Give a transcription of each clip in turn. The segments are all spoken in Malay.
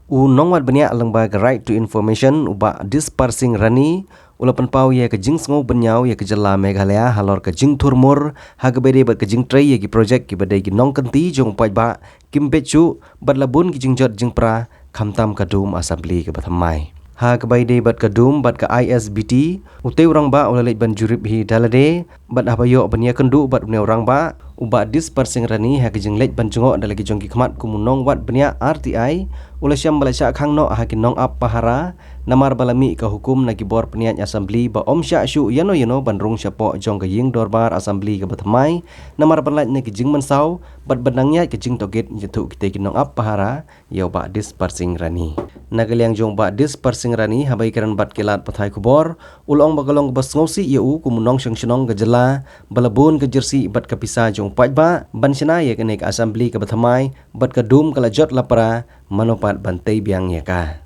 Nongwat banyak lembaga right to information ubah dispersing rani ulapan pau ya ke jing sengo benyau ya ke jela Meghalaya halor ke jing turmur haga bede bat ke jing tray ya ki project ki badai ki nong kenti jong pai ba kim bechu bat labun ki jing jot jing pra khamtam kadum assembly ke bathamai ha ke baide bat kadum bat ke ISBT utai orang ba ulalait ban jurip hi dalade bat abayo banya kendu bat unia orang ba ubah dispersing rani ha ke jing leit ban jongok dalagi jong ki khmat kumunong wat banya RTI Ulayam Malaysia khang no hakin nong ap pahara namar balami ka hukum nagi bor peniat assembly ba om sya syu yano bandrung syapo jong ka ying dorbar assembly ka batmai namar balat ne ki jing mansau bat benangnya ki jing toget jitu kita ki nong ap pahara yau ba dispersing rani nagaliang jong ba dispersing rani habai karan bat kilat pathai kubor ulong bagalong bas ngosi yeu kumunong syang ka jela balabun ka jersey bat ka pisa jong pai ba bansina ya ka assembly ka batmai bat ka dum kala jot lapara manopat bantai biang ya ka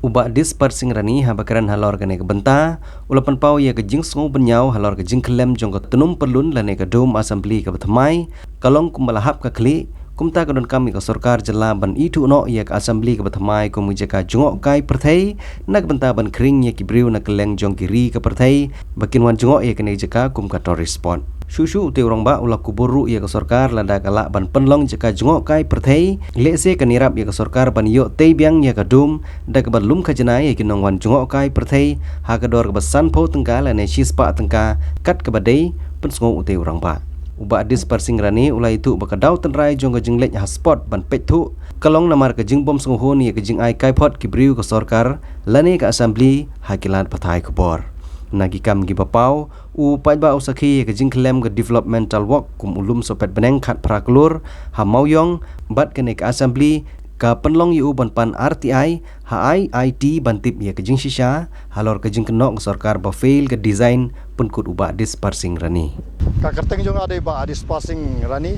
ubak dispersing rani habakaran halor kane ke benta ulapan pau ya ke jing sengu benyau halor ke jing kelem jong ke tenum perlun lane ke dom assembly ke bethamai kalong kumbalahap ke kli kumta kadon kami ke sarkar jela ban itu no ya ke assembly ke bethamai kum jeka jongok kai perthai nak benta ban kring ya ki briu nak leng jong kiri ke perthai bakin wan jongok ya kene jeka kum ka to respond Shushu te orang ba ulah kuburu ya ke sarkar lada kalak ban penlong jeka jongok kai perthai lese kanirap ya ke sarkar ban yo te biang ya ke dum da ke ban lum khajanai ya kinong wan jongok kai perthai ha ke dor ke basan pho tengka lane shispa tengka kat ke badai pensngo te orang ba uba dispersing rani ulai itu bakadau tenrai jong ke jinglek hotspot ban pethu kalong namar ke jing bom sngho ni ya ke jing ai kai phot ki briu ke sarkar lane ke assembly hakilat pathai kubor nagi kam gi bapau pai ba usakhi ke jing klem ke developmental work kum ulum sopet beneng khat praklur ha mauyong bat ke nek assembly ka penlong yu ban pan RTI ha IT bantip ya ke jing shisha halor ke jing kenok sarkar ba fail ke design pun kut uba dispersing rani ka kerteng jong ade ba dispersing rani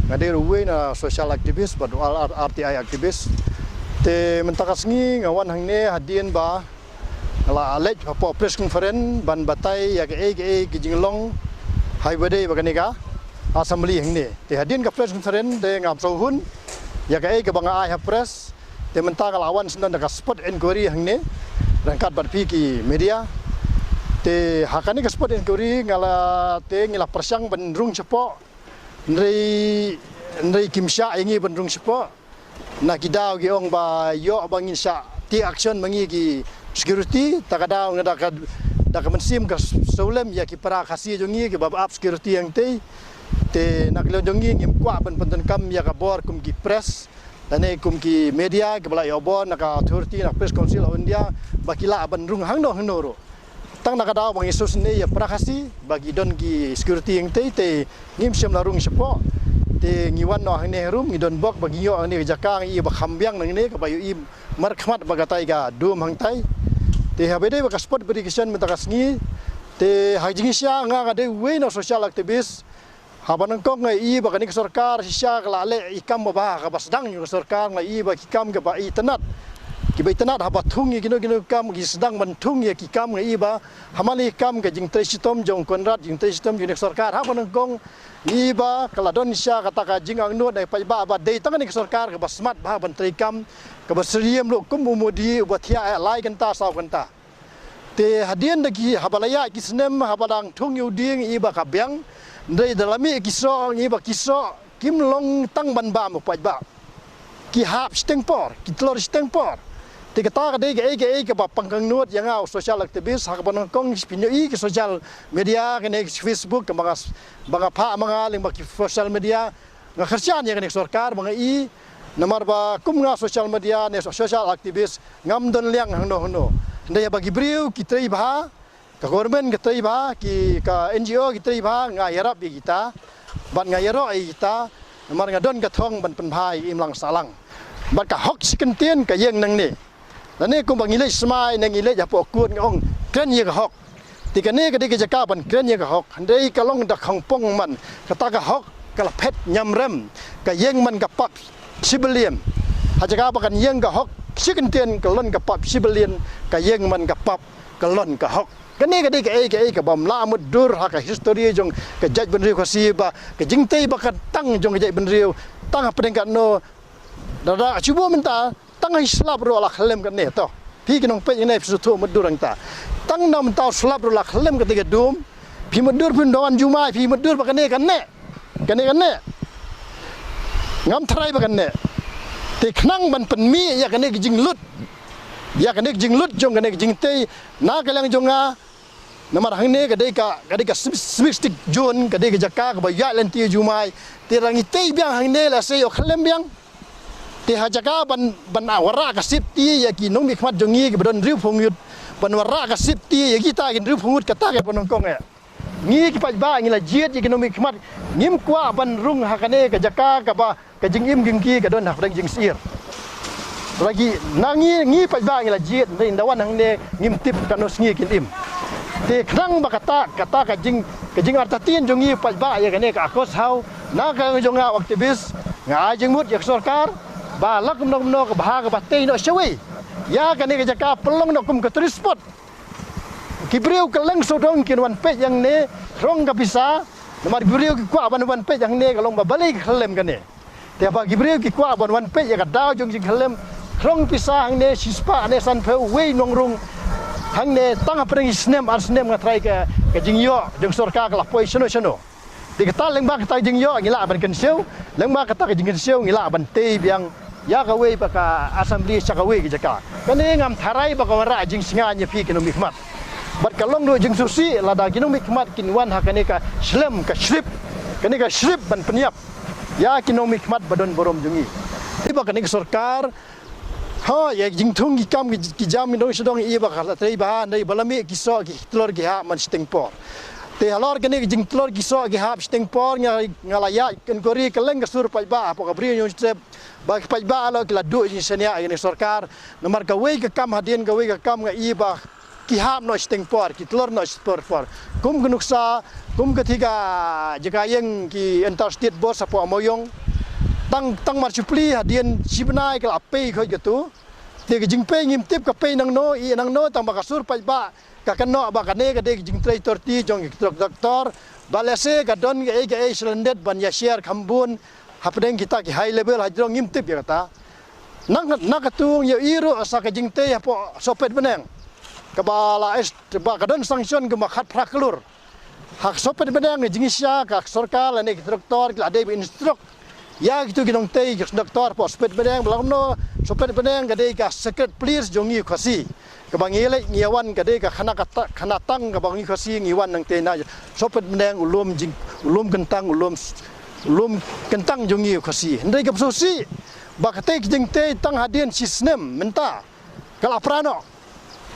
ngade ruwe na social activist ba RTI activist te mentakasngi ngawan hangne hadien ba la alej apa press conference ban batai ya ke jinglong highway baganika assembly hingni te hadin ka press conference de ngam sohun ya ke banga ai press te menta lawan sendan ka spot inquiry hingni rangkat bat pi ki media te hakani ka spot inquiry ngala te ngila persang benrung cepo ndrei kimsha ingi benrung cepo na kidau gi ong ba yo bangin sha ti action mangi ki security takadau ngada ka mensim ka solem ya ki para khasi jongi ki bab up security yang te nak lo jongi ngim kwa ban pantan kam ya ka bor kum ki press dane kum ki media ke bala yobon nak authority nak press council of India bakila ban rung hangno ro tang nakadau bang isus ne ya para khasi bagi don ki security yang te ngim sem larung sepo te ngiwan no hang ne rum ngidon bok bagi yo ne jakang i ba khambyang nang ne ka bayu i mar khmat bagatai ga dum hang tai te habede ba sport education mentakasngi te hajingisya nga ngade we no social activist habanang kong ngai i ba kanik sarkar sisya klale ikam ba ka basdang yung sarkar ngai i ba kikam ga ba i tanat ki ba tanat ha bathung gi gino kam gi sedang banthung ya kikam ngai i ba hamali kam ga jing tesitom jong konrad jing tesitom jing sarkar habanang kong i ba kaladon sisya kata ka jing ang no dai pa ba dei tangan ni sarkar ga basmat ba ban trikam ka basriem lo kum umudi bathia lai kan ta saw kan ta te hadien dagi habalaya ki senem habadang thung yu ding i ba ka byang ndai dalami kiso i ba kiso kim long tang ban ba mo pa ba ki hap stengpor ki tlor stengpor te kata ka dei ga ba pangkang nuot yang au social activist ha ban kong spinyo i ki social media ke Facebook ke mga pa mga ling ba ki social media nga khrsyan ya ke sarkar mga i namar ba kum nga social media ne social activist ngam don liang hangno ndaya bagi briu kitrai ba ka government kitrai ba ki ka NGO kitrai ba nga yarap bi kita ban nga yaro ai kita namar nga don ka thong ban penphai imlang salang ban ka hok sikentien ka yeng nang ni lane kum bangile smai nang ile ja po kun ngong kren ye ka hok tikane ka de ka jaka ban kren ye ka hok ndai ka long da khangpong man kata ka hok kala phet nyamrem ka yeng man ka pap civilian hajaga bakan yeng ka hok sikentien ka lon ka pap civilian ka yeng man ka pap ka lon ka hok kani ka de ka bam la mudur ha ka history jong ka jaj benriu ka siba ka jingtei ba ka tang jong ka jaj benriu tang penengkat no dada cuba minta tang slap ro la khlem kan ne to pi kinong pe ne su thu mudur ang ta tang nam tau slap ro la khlem ka te dum pi mudur pun doan jumai pi mudur ba kan ne ngam thrai ba kan ne te khnang ban pen mi ya kan ne jing lut jong kan ne jing te na kalang jonga namar hang ne ka dei ka smistik jon ka dei ka jaka ka ba ya len ti jumai te rang te biang hang ne la se yo khlem biang te ha jaka ban awara ka sip ti ya ki nong mi khmat jongi ki badon riu phung yut ban wara ka sip ti ya ki ta ki riu phung yut ka ta ka bonong kong e ngi ki paj ba ngi la jiet ki nong mi khmat ngim kwa ban rung ha ka ne ka jaka ka ba ka jing im ging ki ka don ha jing sir lagi ngi paj ba ngi la jiet ni ndawan hang ne ngim tip kanos ngi kin im te khnang ba kata ka jing artatin jongi paj ba ya ka ne ka akos hau na ka jonga aktivis nga jing mut yak sarkar ba lak no ka bahag ba te no shawi ya ka ne ka jaka pelong no kum ka trispot kibriu ka leng so dong kin wan pe yang ne rong ka bisa namar kibriu ki kwa ban pe yang ne ka long ba balik khlem ka ne te ba kibriu ki kwa ban wan pe ya ka daw jong jing khlem rong bisa hang ne sispa ne san pe we nong rung hang ne tang apreng snem nga trai ka jing yo jong sorka ka la poi sono di kata leng ba kata jing yo ngila ban kan seu leng ba kata ka jing seu ngila ban te biang ya ka we ba ka assembly sa ka we ki jaka kan ne ngam tharai ba ka wara jing singa nya pi kinu mikmat bat kalong do jing susi la da kinu mikmat kinwan ha kan ne ka shlem ka shrip kan ne ka shrip ban peniap ya kinu mikmat badon borom jungi tiba kan ne sarkar ha ya jing thung ki kam ki jam mi dong sedong i ba ka tei ba nei balami ki so ki tlor ki ha man sting por te halor kan ne jing tlor ki so ki ha sting por ngala ya kan kori keleng ka sur pai ba apa ka bri nyon strep ba pai ba lo ki la du ni senia ini sarkar nomor ka we ka kam hadin ka we ka kam nga i ba ki ha no sting por ki tlor no spor por kum gnuksa kum ka thiga jaga yang ki antar state boss apa moyong tang marsupli hadien sibnai ka ape khoi ka tu te ka jing pe ngim tip ka pe nang no tang ba ka sur pai ba ka kan no ba ka ne ka de jing trei torti jong ki doktor balese ka don ga e slendet ban ya share khambun hapdeng kita ki high level hajrong ngim tip ya kata nang ka tu ya iro asa ka jing te apo sopet beneng ka bala es ba ka don sanction ka makhat praklur hak sopet beneng jing isya ka sarkar ne ki doktor ki ade instruk ya gitu ginong tei doktor po sopet beneng belum no sopet beneng ka de ka secret police jongi khasi ka bangile ngiawan ka de ka khana tang ka bangi khasi ngiwan nang te na sopet beneng ulum kentang jongi khasi ndai ka sosi ba ka te jing te tang hadien sisnem menta kala prano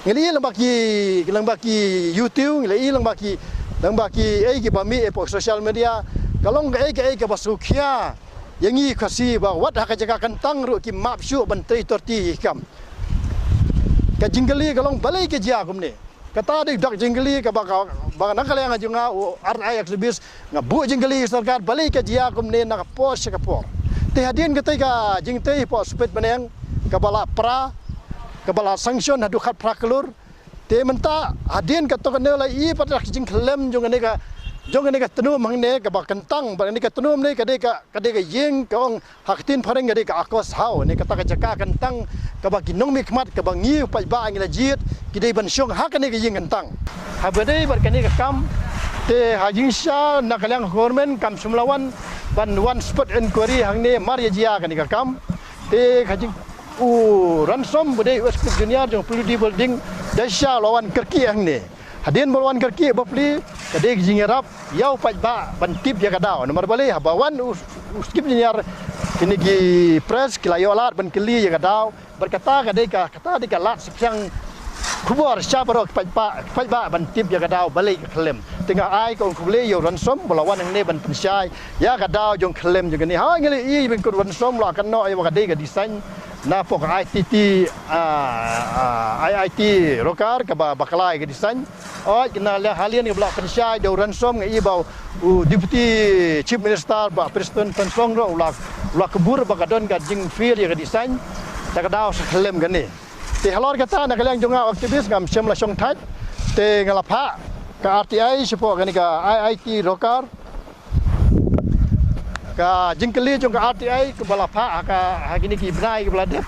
ngeli lang baki youtube ngeli lang baki ai ki bami e po social media kalong ka ai ka basukhia yang i khasi ba wat ha ka jaga kentang ru ki map shu ban trei torti kam ka jinggali kalong balai ke jia kum ne kata de dak jinggali ka ba na kala nga junga RI exhibis nga bu jinggali sarkar balai ke jia kum ne na por ka por te hadin ka jing te po spet beneng ka bala sanction hadu khat praklur te menta hadin ka to ne la i patak jing klem jong ne ka tenum hang ne ka ba kentang ba ne ka tenum ne ka de ka yeng ka ong haktin phareng ka de ka akos hau ne ka ta ka jaka kentang ka ba kinong mi khmat ka ba ngi pai ba ngi la jiet ki de ban syong ha ka ne ka yeng kentang ha ba de bar ka ne ka kam te ha jing sha na kalang government kam sumlawan ban one spot inquiry hang ne mar ya jia ka ne ka kam te ka jing ransom bude west junior jong politi building dasha lawan kerki hang ne hadin balwan kerki bapli kadek jingerap yau pai ba ban tip ya kadao nomor bale habawan skip junior kini ki press kilayolat ban kili ya kadao berkata kata de lat sepiang kubur syabaro pai ba ban tip ya kadao bale klem tengah ai ko kule yo ransom balawan ang ne ban pensyai ya kadao jong klem jong ni ha ngeli i ben ko ransom la kan no ai wa kadek design na pok IIT rokar ka bakalai ke design oi kena halian ni blok pensyai do ransom ngai bau deputy chief minister ba presiden pensong ro ulak kebur ba kadon ka jing feel ya ke design ta ka daw saklem gani te halor kata na kalang jonga aktivis ngam sem la song thai te ngalapha ka RTI sepo gani ka IIT rokar ka jingkeli jong ka RTI ke balapha ka hakini ki bnai ke bladep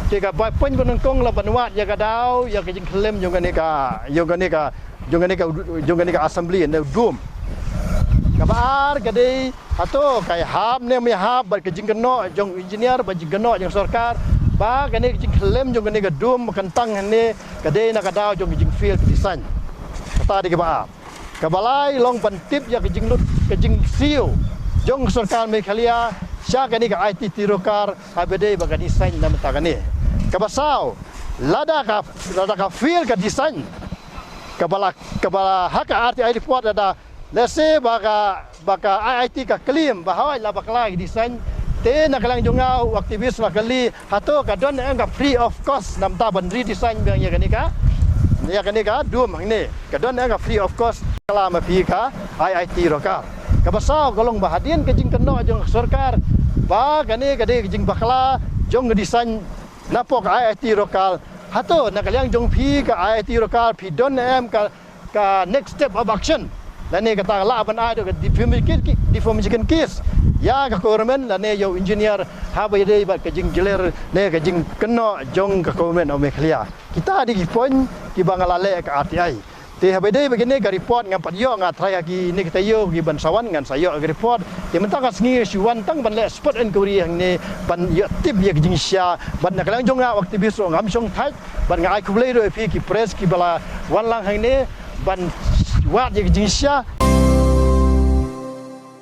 Jika pun penengkong la banwat ya kadau ya ke jing klem jonganika assembly ne dum. Kabar kadai atau kai hab ne me hab bar ke jing keno jong engineer ba jing keno jong sarkar ba kane jing klem jonganika dum kentang ne kadai na kadau jong jing field design. Kata di ba. Kabalai long pantip ya ke jing lut ke jing siu jong sarkar Meghalaya sya kani ka IT tirokar habede ba design na matagani. Kabasau lada ka feel ka design kabala haka arti report ada lese baka IIT ka claim bahwa la bakla design te na kalang jungau aktivis la kali hato ka don nga free of cost nam ta bandri design bang ya kanika dum ni ka don nga free of cost kala ma pi ka IIT roka kabasau kolong bahadin ke jing keno jong sarkar ba kane kade jing bakla jong design napok IIT lokal hato nakalyang jong pi ka IIT lokal pi don ka next step of action lane kata laban ado ka defamation case ya ka government lane yo engineer habai dei ba ka jing jeler ne ka jing keno jong ka government of Meghalaya kita di point ki bangalale ka RTI te habai dei begini ka report ngam padyo nga traya ki ni kita yo ki bansawan ngan sayo ka report te mentang ka sngi shuwan tang ban le spot inquiry hang ne ban yo tip ye jing sya ban na kalang jong nga aktivis ngam shong thai ban nga ai kublei ro fi ki press ki bala wan lang hang ne ban wat ye jing sya